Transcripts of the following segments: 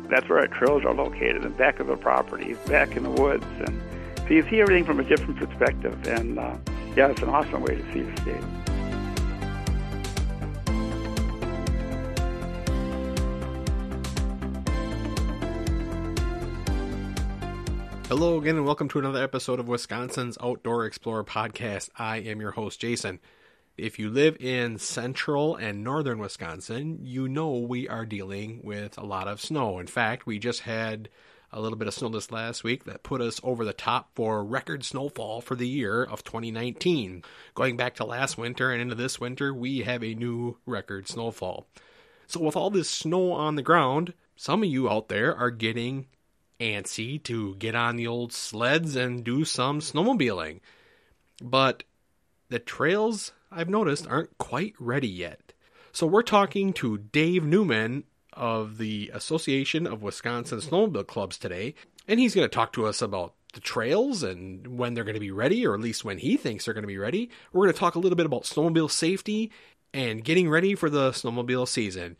That's where our trails are located, in the back of the property, back in the woods. And so you see everything from a different perspective. And, yeah, it's an awesome way to see the state. Hello again, and welcome to another episode of Wisconsin's Outdoor Explorer podcast. I am your host, Jason. If you live in central and northern Wisconsin, you know we are dealing with a lot of snow. In fact, we just had a little bit of snow this last week that put us over the top for record snowfall for the year of 2019. Going back to last winter and into this winter, we have a new record snowfall. So with all this snow on the ground, some of you out there are getting antsy to get on the old sleds and do some snowmobiling. But the trails, I've noticed, aren't quite ready yet. So we're talking to Dave Newman of the Association of Wisconsin Snowmobile Clubs today, and he's going to talk to us about the trails and when they're going to be ready, or at least when he thinks they're going to be ready. We're going to talk a little bit about snowmobile safety and getting ready for the snowmobile season.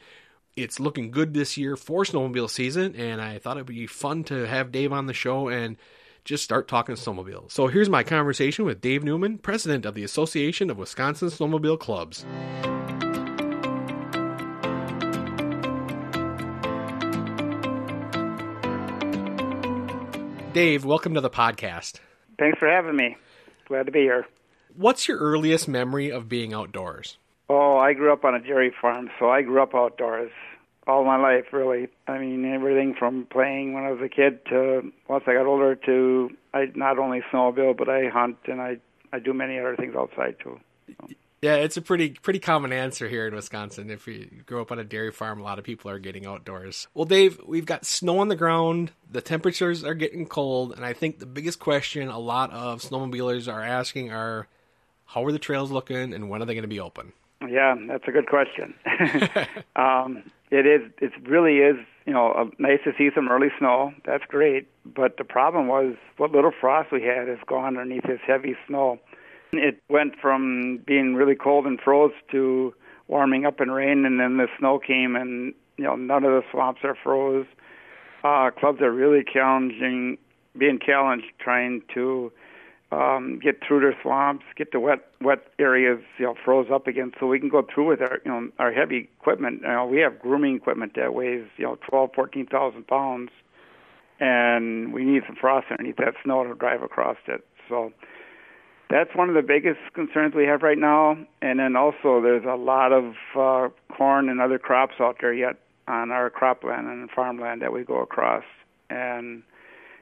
It's looking good this year for snowmobile season, and I thought it would be fun to have Dave on the show and just start talking snowmobile. So here's my conversation with Dave Newman, president of the Association of Wisconsin Snowmobile Clubs. Dave, welcome to the podcast. Thanks for having me. Glad to be here. What's your earliest memory of being outdoors? Oh, I grew up on a dairy farm, so I grew up outdoors all my life, really. I mean, everything from playing when I was a kid to once I got older to I not only snowmobile, but I hunt and I do many other things outside too. So. Yeah, it's a pretty common answer here in Wisconsin. If you grow up on a dairy farm, a lot of people are getting outdoors. Well, Dave, we've got snow on the ground, the temperatures are getting cold, and I think the biggest question a lot of snowmobilers are asking are, how are the trails looking and when are they going to be open? Yeah, that's a good question. It really is, nice to see some early snow. That's great. But the problem was what little frost we had has gone underneath this heavy snow. It went from being really cold and froze to warming up and rain, and then the snow came and, none of the swamps are froze. Clubs are really being challenged trying to get through their swamps, get the wet areas, froze up again, so we can go through with our heavy equipment. We have grooming equipment that weighs, 14,000 pounds, and we need some frost underneath that snow to drive across it. So that's one of the biggest concerns we have right now. And then also there's a lot of corn and other crops out there yet on our cropland and farmland that we go across. And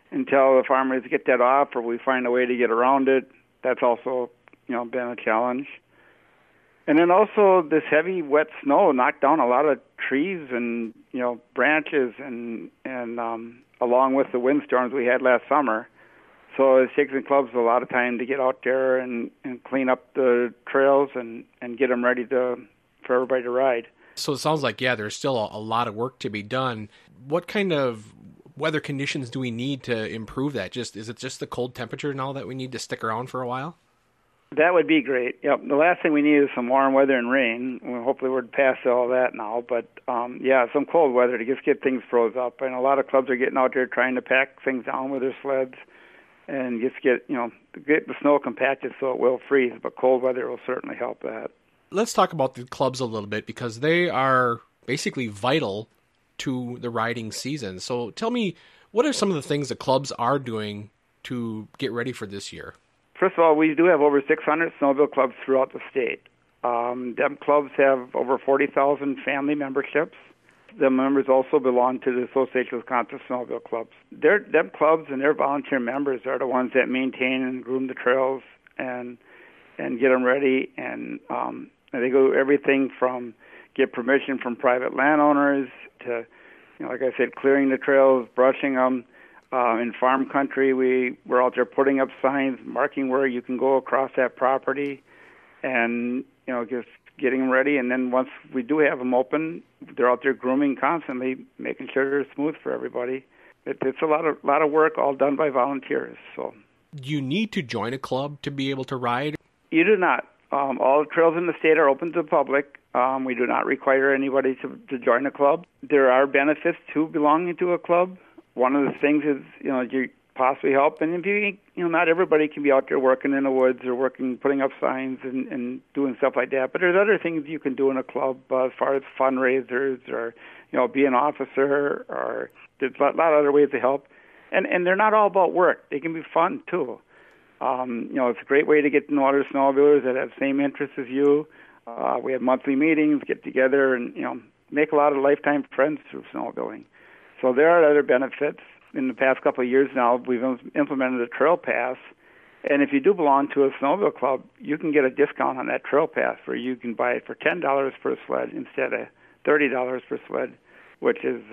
until the farmers get that off or we find a way to get around it, that's also, been a challenge. And then also this heavy, wet snow knocked down a lot of trees and, branches and along with the windstorms we had last summer. So it's taken clubs a lot of time to get out there and clean up the trails and get them ready for everybody to ride. So it sounds like, there's still a lot of work to be done. What kind of weather conditions do we need to improve that? Is it just the cold temperature now that we need to stick around for a while? That would be great. Yep. The last thing we need is some warm weather and rain. Well, hopefully we're past all that now. But, some cold weather to just get things froze up. And a lot of clubs are getting out there trying to pack things down with their sleds and just get the snow compacted so it will freeze. But cold weather will certainly help that. Let's talk about the clubs a little bit because they are basically vital to the riding season. So tell me, what are some of the things the clubs are doing to get ready for this year? First of all, we do have over 600 snowmobile clubs throughout the state. Them clubs have over 40,000 family memberships. The members also belong to the Association of Wisconsin Snowmobile Clubs. Them clubs and their volunteer members are the ones that maintain and groom the trails and get them ready. And they go everything from get permission from private landowners to, like I said, clearing the trails, brushing them. In farm country, we're out there putting up signs, marking where you can go across that property, and just getting them ready. And then once we do have them open, they're out there grooming constantly, making sure they're smooth for everybody. It's a lot of work, all done by volunteers. So, do you need to join a club to be able to ride? You do not. All the trails in the state are open to the public. We do not require anybody to join a club. There are benefits to belonging to a club. One of the things is, you possibly help. And if not everybody can be out there working in the woods or putting up signs and doing stuff like that. But there's other things you can do in a club as far as fundraisers or, be an officer, or there's a lot of other ways to help. And they're not all about work. They can be fun, too. It's a great way to get to know other snowmobilers that have the same interests as you. We have monthly meetings, get together, and, make a lot of lifetime friends through snowmobiling. So there are other benefits. In the past couple of years now, we've implemented a trail pass. And if you do belong to a snowmobile club, you can get a discount on that trail pass where you can buy it for $10 per sled instead of $30 per sled, which is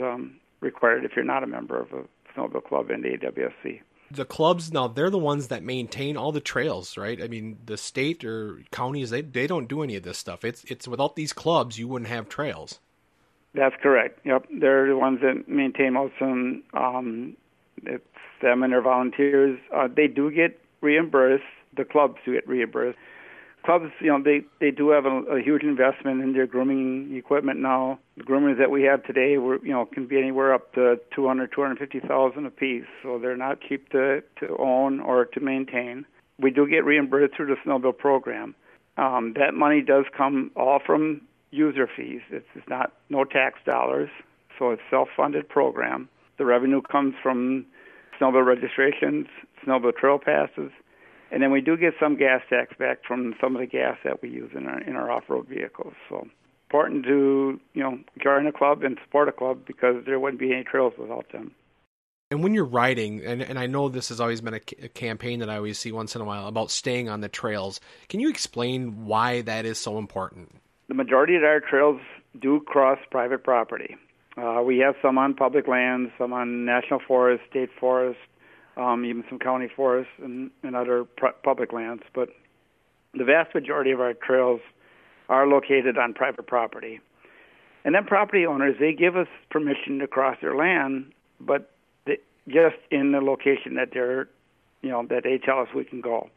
required if you're not a member of a snowmobile club in the AWSC. The clubs, now, they're the ones that maintain all the trails, right? I mean, the state or counties, they don't do any of this stuff. It's without these clubs, you wouldn't have trails. That's correct. Yep, they're the ones that maintain most of them. It's them and their volunteers. They do get reimbursed. The clubs do get reimbursed. Clubs, they do have a huge investment in their grooming equipment now. The groomers that we have today, can be anywhere up to $250,000 a piece. So they're not cheap to own or to maintain. We do get reimbursed through the Snowmobile program. That money does come all from user fees. It's no tax dollars, so it's self-funded program. The revenue comes from snowmobile registrations, snowmobile trail passes, and then we do get some gas tax back from some of the gas that we use in our off-road vehicles. So important to join a club and support a club because there wouldn't be any trails without them. And when you're riding, and I know this has always been a campaign that I always see once in a while about staying on the trails, can you explain why that is so important? The majority of our trails do cross private property. We have some on public lands, some on national forest, state forest, even some county forests and other public lands. But the vast majority of our trails are located on private property. And then property owners, they give us permission to cross their land, but just in the location that that they tell us we can go.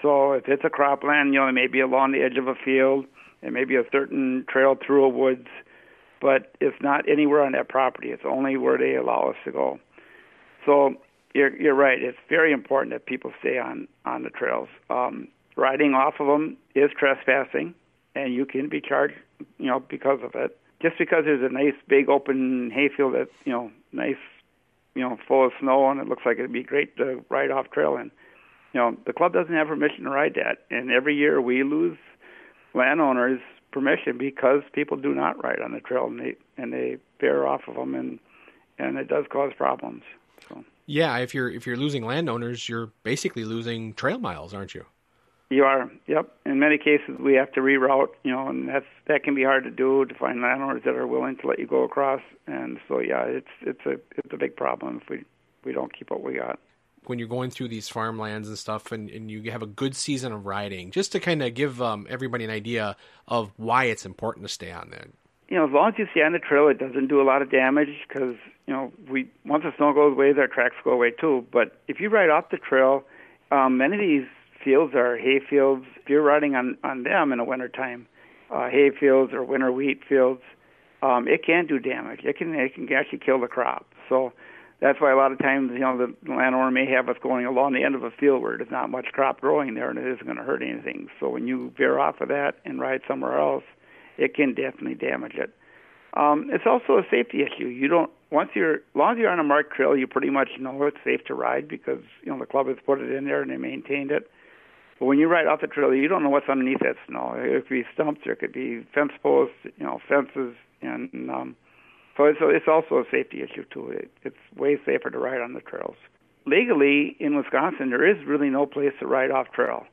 So if it's a cropland, it may be along the edge of a field. It may be a certain trail through a woods, but it's not anywhere on that property. It's only where they allow us to go. So you're right. It's very important that people stay on the trails. Riding off of them is trespassing, and you can be charged, because of it. Just because there's a nice big open hayfield that's, nice, full of snow, and it looks like it'd be great to ride off trail in. The club doesn't have permission to ride that, and every year we lose landowners permission because people do not ride on the trail and they veer off of them and it does cause problems. So yeah, if you're losing landowners, you're basically losing trail miles, aren't you? You are. Yep. In many cases, we have to reroute. And that can be hard to do, to find landowners that are willing to let you go across. And so yeah, it's a big problem if we don't keep what we got. When you're going through these farmlands and stuff and you have a good season of riding, just to kind of give everybody an idea of why it's important to stay on there. As long as you stay on the trail, it doesn't do a lot of damage because, once the snow goes away, our tracks go away too. But if you ride off the trail, many of these fields are hay fields. If you're riding on them in the wintertime, hay fields or winter wheat fields, it can do damage. It can actually kill the crop. So that's why a lot of times, the landowner may have us going along the end of a field where there's not much crop growing there and it isn't going to hurt anything. So when you veer off of that and ride somewhere else, it can definitely damage it. It's also a safety issue. As long as you're on a marked trail, you pretty much know it's safe to ride because, the club has put it in there and they maintained it. But when you ride off the trail, you don't know what's underneath that snow. It could be stumps, there could be fence posts, fences, and so it's also a safety issue too. It's way safer to ride on the trails. Legally, in Wisconsin, there is really no place to ride off trail.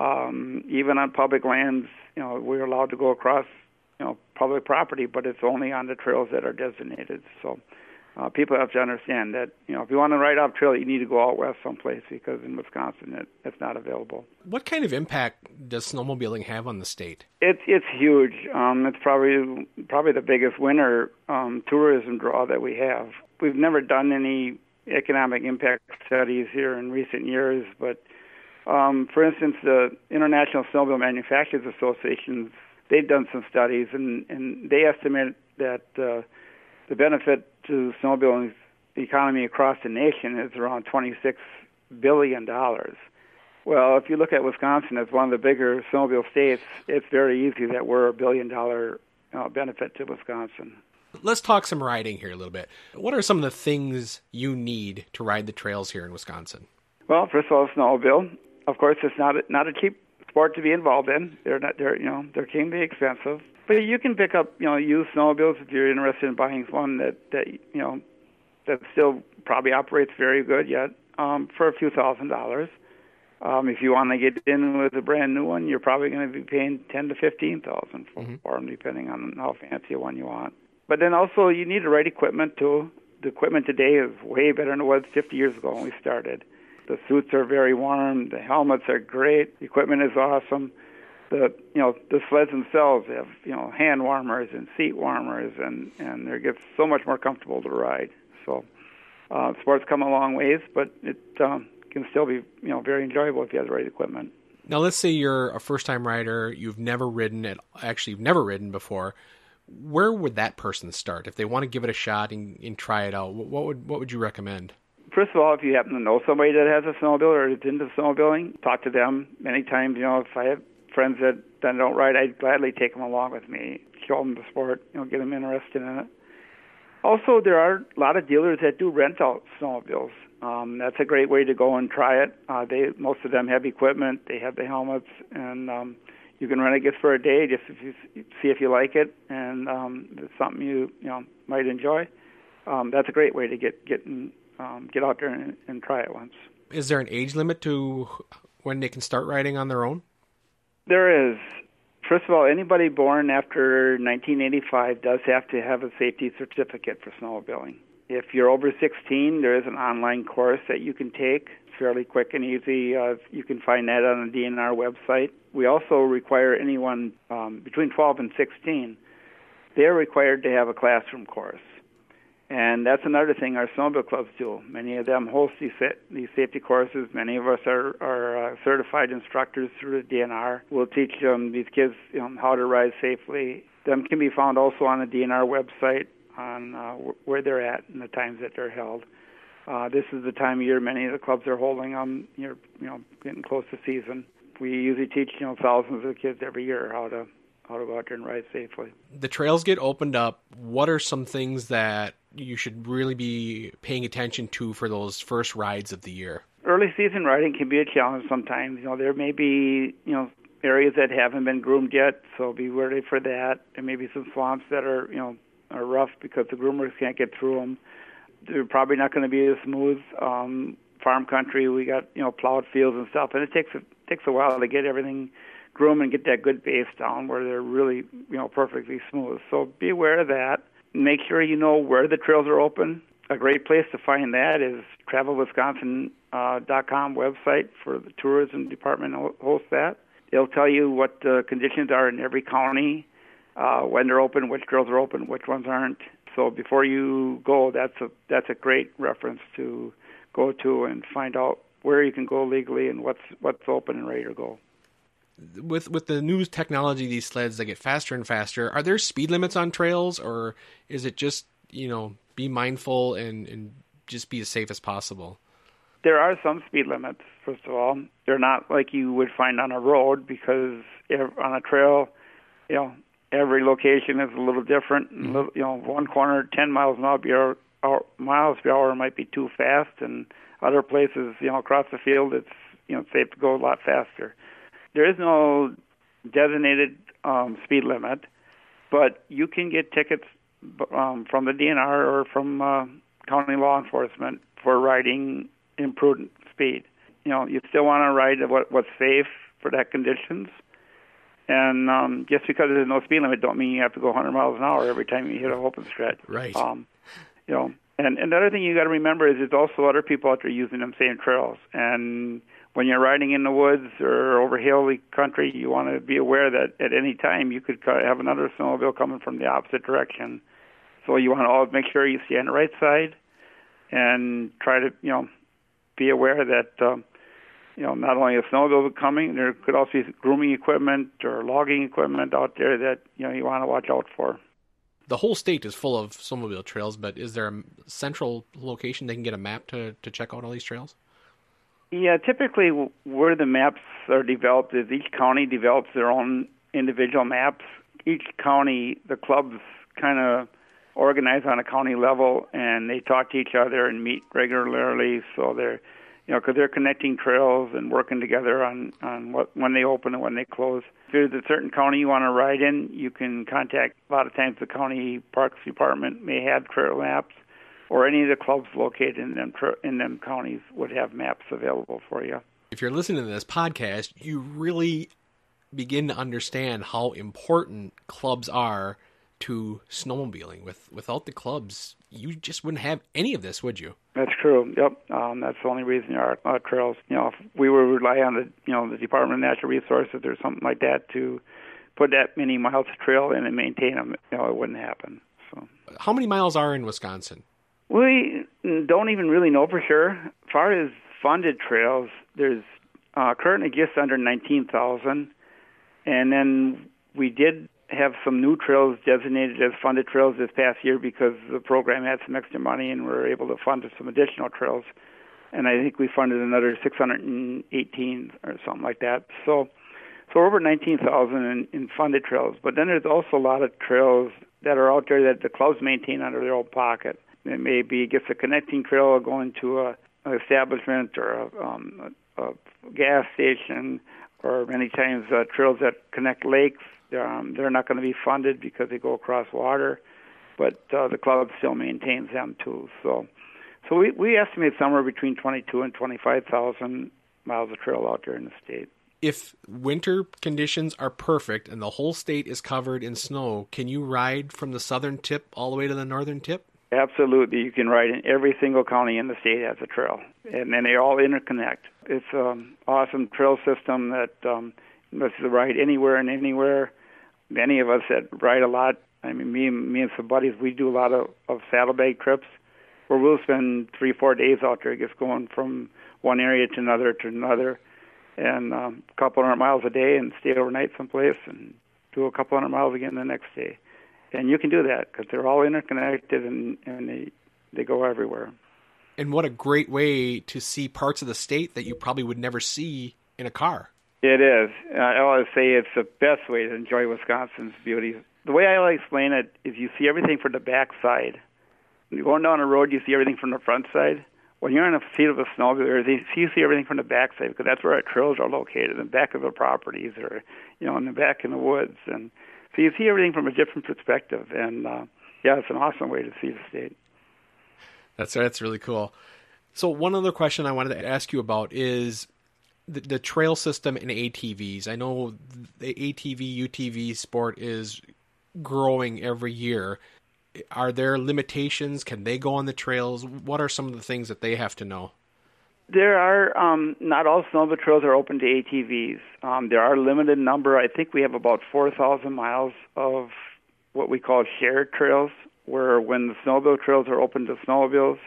Even on public lands, we're allowed to go across, public property, but it's only on the trails that are designated. So people have to understand that, if you want to ride off trail, you need to go out west someplace because in Wisconsin, it's not available. What kind of impact does snowmobiling have on the state? It's huge. It's probably the biggest winter tourism draw that we have. We've never done any economic impact studies here in recent years, but for instance, the International Snowmobile Manufacturers Association, they've done some studies, and they estimate that the benefit to snowmobiling economy across the nation is around $26 billion. Well, if you look at Wisconsin as one of the bigger snowmobile states, it's very easy that we're a $1 billion benefit to Wisconsin. Let's talk some riding here a little bit. What are some of the things you need to ride the trails here in Wisconsin? Well, first of all, snowmobile. Of course, it's not a cheap sport to be involved in. They can be expensive, but you can pick up used snowmobiles if you're interested in buying one that still probably operates very good yet for a few $1,000s. If you want to get in with a brand new one, you're probably going to be paying $10,000 to $15,000 for them, depending on how fancy a one you want. But then also you need the right equipment too. The equipment today is way better than it was 50 years ago when we started. The suits are very warm. The helmets are great. The equipment is awesome. The sleds themselves have hand warmers and seat warmers, and it gets so much more comfortable to ride. So sports come a long ways, but it can still be very enjoyable if you have the right equipment. Now, let's say you're a first-time rider. You've never ridden before. Where would that person start if they want to give it a shot and try it out? What would you recommend? First of all, if you happen to know somebody that has a snowmobile or is into snowmobiling, talk to them. Many times, if I have friends that don't ride, I'd gladly take them along with me, show them the sport, get them interested in it. Also, there are a lot of dealers that do rent out snowmobiles. That's a great way to go and try it. Most of them have equipment. They have the helmets, and you can rent it just for a day, just see if you like it, and it's something you might enjoy. That's a great way to get out there and try it once. Is there an age limit to when they can start riding on their own? There is. First of all, anybody born after 1985 does have to have a safety certificate for snowmobiling. If you're over 16, there is an online course that you can take. It's fairly quick and easy. You can find that on the DNR website. We also require anyone between 12 and 16, they're required to have a classroom course. And that's another thing our snowmobile clubs do. Many of them host these safety courses. Many of us are certified instructors through the DNR. We'll teach these kids how to ride safely. Them can be found also on the DNR website on where they're at and the times that they're held. This is the time of year many of the clubs are holding them. You're getting close to season. We usually teach thousands of kids every year how to go out there and ride safely. The trails get opened up. What are some things that you should really be paying attention to for those first rides of the year? Early season riding can be a challenge sometimes. There may be areas that haven't been groomed yet, so be ready for that. There may be some swamps that are rough because the groomers can't get through them. They're probably not going to be as smooth. Farm country, we got plowed fields and stuff, and it takes a while to get everything groomed and get that good base down where they're really perfectly smooth. So be aware of that. Make sure you know where the trails are open. A great place to find that is travelwisconsin.com website for the tourism department hosts that. It'll tell you what the conditions are in every county, when they're open, which trails are open, which ones aren't. So before you go, that's a great reference to go to and find out where you can go legally and what's open and ready to go. With the new technology, these sleds, they get faster and faster. Are there speed limits on trails, or is it just, be mindful and just be as safe as possible? There are some speed limits, first of all. They're not like you would find on a road because on a trail, every location is a little different. Mm-hmm. One corner, 10 miles per hour might be too fast, and other places, across the field, it's safe to go a lot faster. There is no designated speed limit, but you can get tickets from the DNR or from county law enforcement for riding imprudent speed. You still want to ride what's safe for that conditions. And just because there's no speed limit don't mean you have to go 100 miles an hour every time you hit an open stretch. Right. And the other thing you got to remember is there's also other people out there using them same trails. And when you're riding in the woods or over hilly country, you want to be aware that at any time you could have another snowmobile coming from the opposite direction. So you want to always make sure you stay on the right side and try to, be aware that, not only a snowmobile coming, there could also be grooming equipment or logging equipment out there that, you want to watch out for. The whole state is full of snowmobile trails, but is there a central location they can get a map to check out all these trails? Yeah, typically where the maps are developed is each county develops their own individual maps. Each county, the clubs kind of organize on a county level, and they talk to each other and meet regularly. So they're, because they're connecting trails and working together on when they open and when they close. If there's a certain county you want to ride in, you can contact. A lot of times the county parks department may have trail maps, or any of the clubs located in them counties would have maps available for you. If you're listening to this podcast, you really begin to understand how important clubs are to snowmobiling. Without the clubs, you just wouldn't have any of this, would you? That's true. Yep. That's the only reason there are trails. If we were to rely on the Department of Natural Resources or something like that to put that many miles of trail in and maintain them, it wouldn't happen. So, how many miles are in Wisconsin? We don't even really know for sure. As far as funded trails, there's currently just under 19,000, and then we did have some new trails designated as funded trails this past year because the program had some extra money and we were able to fund some additional trails. And I think we funded another 618 or something like that. So over 19,000 in funded trails. But then there's also a lot of trails that are out there that the clubs maintain under their own pocket. It may be just a connecting trail going to an establishment or a gas station, or many times trails that connect lakes. They're not going to be funded because they go across water, but the club still maintains them too. So we estimate somewhere between 22 and 25,000 miles of trail out there in the state. If winter conditions are perfect and the whole state is covered in snow, can you ride from the southern tip all the way to the northern tip? Absolutely. You can ride in every single county in the state has a trail, and then they all interconnect. It's an awesome trail system that lets you ride anywhere and anywhere. Many of us that ride a lot, I mean, me and some buddies, we do a lot of saddlebag trips where we'll spend 3-4 days out there just going from one area to another, and a couple hundred miles a day and stay overnight someplace and do a couple hundred miles again the next day. And you can do that because they're all interconnected and they go everywhere. And what a great way to see parts of the state that you probably would never see in a car. It is. I always say it's the best way to enjoy Wisconsin's beauty. The way I like to explain it is you see everything from the back side. When you're going down the road, you see everything from the front side. When you're in the seat of a snowmobile, you see everything from the back side because that's where our trails are located, in the back of the properties or, in the back in the woods. And so you see everything from a different perspective. And, it's an awesome way to see the state. That's really cool. So one other question I wanted to ask you about is the trail system in ATVs. I know the ATV, UTV sport is growing every year. Are there limitations? Can they go on the trails? What are some of the things that they have to know? There are not all snowmobile trails are open to ATVs. There are a limited number. I think we have about 4,000 miles of what we call shared trails, where when the snowmobile trails are open to snowmobiles,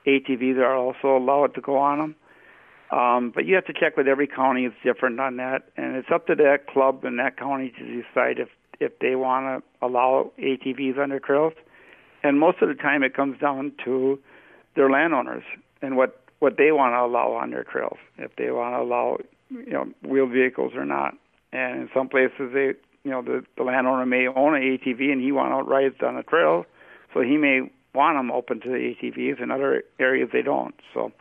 ATVs are also allowed to go on them. But you have to check with every county. It's different on that. And it's up to that club and that county to decide if they want to allow ATVs on their trails. And most of the time it comes down to their landowners and what they want to allow on their trails, if they want to allow wheeled vehicles or not. And in some places, the landowner may own an ATV and he want to ride on a trail, so he may want them open to the ATVs. In other areas, they don't. So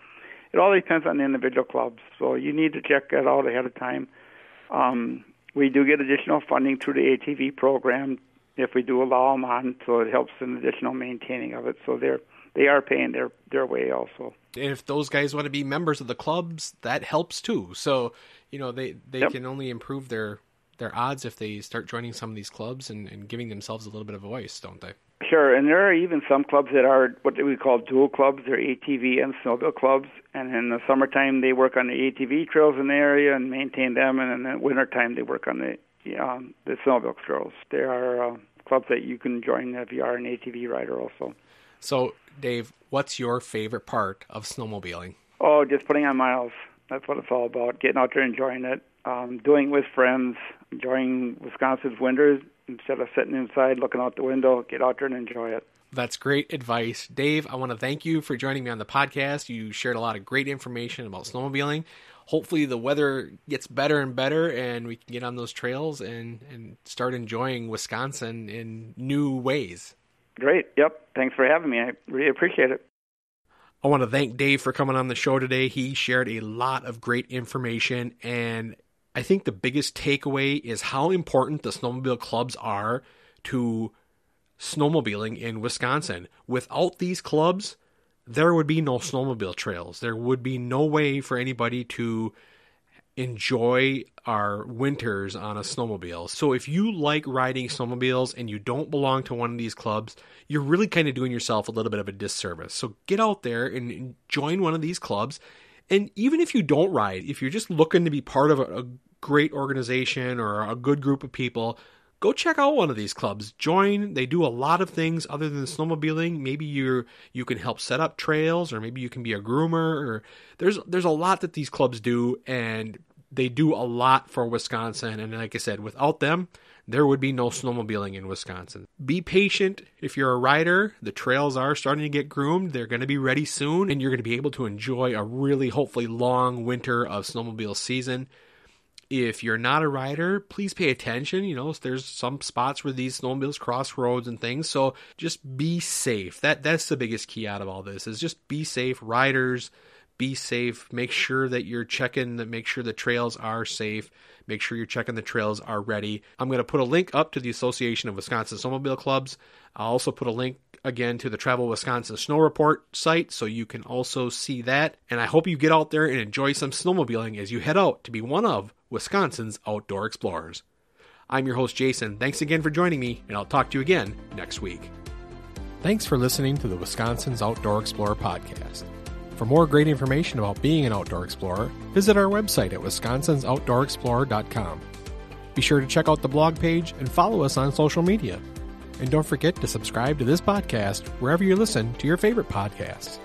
it all depends on the individual clubs. So you need to check that out ahead of time. We do get additional funding through the ATV program if we do allow them on, so it helps in additional maintaining of it. So they are paying their way also. And if those guys want to be members of the clubs, that helps too. So, they Yep. can only improve their odds if they start joining some of these clubs and giving themselves a little bit of a voice, don't they? Sure, and there are even some clubs that are what we call dual clubs. They're ATV and snowmobile clubs, and in the summertime they work on the ATV trails in the area and maintain them, and in the wintertime they work on the snowmobile trails. There are clubs that you can join if you are an ATV rider also. So, Dave, what's your favorite part of snowmobiling? Oh, just putting on miles. That's what it's all about, getting out there, enjoying it, doing it with friends, enjoying Wisconsin's winters instead of sitting inside looking out the window. Get out there and enjoy it. That's great advice. Dave, I want to thank you for joining me on the podcast. You shared a lot of great information about snowmobiling. Hopefully the weather gets better and better and we can get on those trails and start enjoying Wisconsin in new ways. Great. Yep. Thanks for having me. I really appreciate it. I want to thank Dave for coming on the show today. He shared a lot of great information, and I think the biggest takeaway is how important the snowmobile clubs are to snowmobiling in Wisconsin. Without these clubs, there would be no snowmobile trails. There would be no way for anybody to enjoy our winters on a snowmobile. So if you like riding snowmobiles and you don't belong to one of these clubs, you're really kind of doing yourself a little bit of a disservice. So get out there and join one of these clubs. And even if you don't ride, if you're just looking to be part of a great organization or a good group of people, go check out one of these clubs. Join. They do a lot of things other than snowmobiling. Maybe you can help set up trails, or maybe you can be a groomer. Or there's a lot that these clubs do, and they do a lot for Wisconsin. And like I said, without them, there would be no snowmobiling in Wisconsin. Be patient. If you're a rider, the trails are starting to get groomed. They're going to be ready soon, and you're going to be able to enjoy a really, hopefully, long winter of snowmobile season. If you're not a rider, please pay attention. You know, there's some spots where these snowmobiles cross roads and things. So just be safe. That's the biggest key out of all this, is just be safe. Riders, be safe. Make sure that you're make sure the trails are safe. Make sure you're checking the trails are ready. I'm going to put a link up to the Association of Wisconsin Snowmobile Clubs. I'll also put a link again to the Travel Wisconsin Snow Report site, so you can also see that. And I hope you get out there and enjoy some snowmobiling as you head out to be one of Wisconsin's outdoor explorers. I'm your host, Jason. Thanks again for joining me, and I'll talk to you again next week. Thanks for listening to the Wisconsin's Outdoor Explorer podcast. For more great information about being an outdoor explorer, visit our website at wisconsinsoutdoorexplorer.com. Be sure to check out the blog page and follow us on social media. And don't forget to subscribe to this podcast wherever you listen to your favorite podcasts.